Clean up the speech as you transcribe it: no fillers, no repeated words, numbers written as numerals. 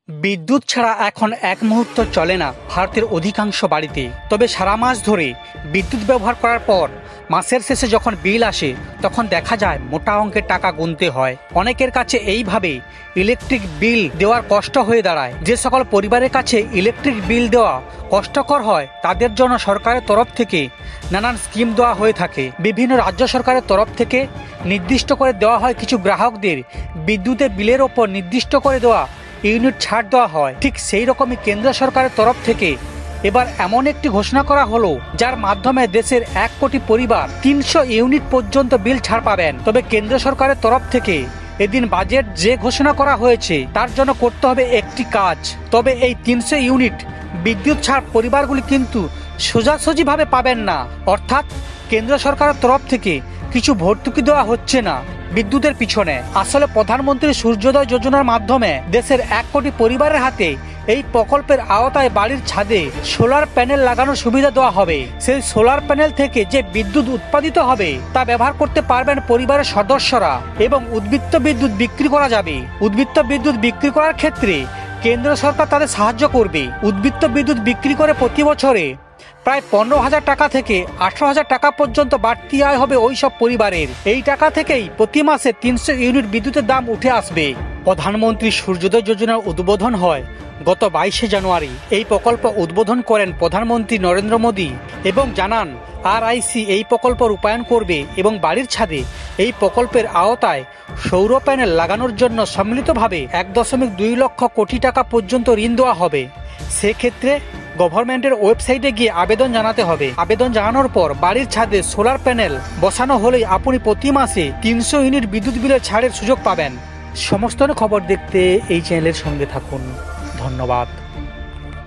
বিদ্যুৎ ছাড়া এখন এক মুহূর্ত চলে না ভারতের অধিকাংশ বাড়িতে। তবে সারা মাস ধরে বিদ্যুৎ ব্যবহার করার পর মাসের শেষে যখন বিল আসে তখন দেখা যায় মোটা অঙ্কের টাকা গুনতে হয়। অনেকের কাছে এইভাবে ইলেকট্রিক বিল দেওয়ার কষ্ট হয়ে দাঁড়ায়। যে সকল পরিবারের কাছে ইলেকট্রিক বিল দেওয়া কষ্টকর হয় তাদের জন্য সরকারের তরফ থেকে নানান স্কিম দেওয়া হয়ে থাকে। বিভিন্ন রাজ্য সরকারের তরফ থেকে নির্দিষ্ট করে দেওয়া হয় কিছু গ্রাহকদের বিদ্যুতের বিলের ওপর নির্দিষ্ট করে দেওয়া ইউনিট ছাড় দেওয়া হয়। ঠিক সেই রকমই কেন্দ্র সরকারের তরফ থেকে এবার এমন একটি ঘোষণা করা হলো যার মাধ্যমে দেশের 1 কোটি পরিবার 300 ইউনিট পর্যন্ত বিল ছাড় পাবেন। তবে কেন্দ্র সরকারের তরফ থেকে এদিন বাজেট যে ঘোষণা করা হয়েছে তার জন্য করতে হবে একটি কাজ। তবে এই 300 ইউনিট বিদ্যুৎ ছাড় পরিবারগুলি কিন্তু সোজাসুজিভাবে পাবেন না। অর্থাৎ কেন্দ্র সরকারের তরফ থেকে কিছু ভর্তুকি দেওয়া হচ্ছে না বিদ্যুতের পিছনে। আসলে প্রধানমন্ত্রী সূর্যোদয় যোজনার মাধ্যমে দেশের 1 কোটি পরিবারের হাতে এই প্রকল্পের আওতায় বাড়ির ছাদে সোলার প্যানেল লাগানোর সুবিধা দেওয়া হবে। সেই সোলার প্যানেল থেকে যে বিদ্যুৎ উৎপাদিত হবে তা ব্যবহার করতে পারবেন পরিবারের সদস্যরা এবং উদ্বৃত্ত বিদ্যুৎ বিক্রি করা যাবে। উদ্বৃত্ত বিদ্যুৎ বিক্রি করার ক্ষেত্রে কেন্দ্র সরকার তাদের সাহায্য করবে। উদ্বৃত্ত বিদ্যুৎ বিক্রি করে প্রতি বছরে প্রায় 15,000 টাকা থেকে 18,000 টাকা পর্যন্ত বাড়তি আয় হবে ওই সব পরিবারের। এই টাকা থেকেই প্রতি মাসে 300 ইউনিট বিদ্যুতের দাম উঠে আসবে। প্রধানমন্ত্রী সূর্যোদয় যোজনার উদ্বোধন হয় গত 22শে জানুয়ারি। এই প্রকল্প উদ্বোধন করেন প্রধানমন্ত্রী নরেন্দ্র মোদী এবং জানান RIC এই প্রকল্প রূপায়ণ করবে এবং বাড়ির ছাদে এই প্রকল্পের আওতায় সৌর প্যানেল লাগানোর জন্য সম্মিলিতভাবে 1.2 লক্ষ কোটি টাকা পর্যন্ত ঋণ দেওয়া হবে। সেক্ষেত্রে গভর্নমেন্টের ওয়েবসাইটে গিয়ে আবেদন জানাতে হবে। আবেদন জানানোর পর বাড়ির ছাদে সোলার প্যানেল বসানো হলেই আপনি প্রতি মাসে 300 ইউনিট বিদ্যুৎ বিলের ছাড়ের সুযোগ পাবেন। সমস্ত খবর দেখতে এই চ্যানেলের সঙ্গে থাকুন। ধন্যবাদ।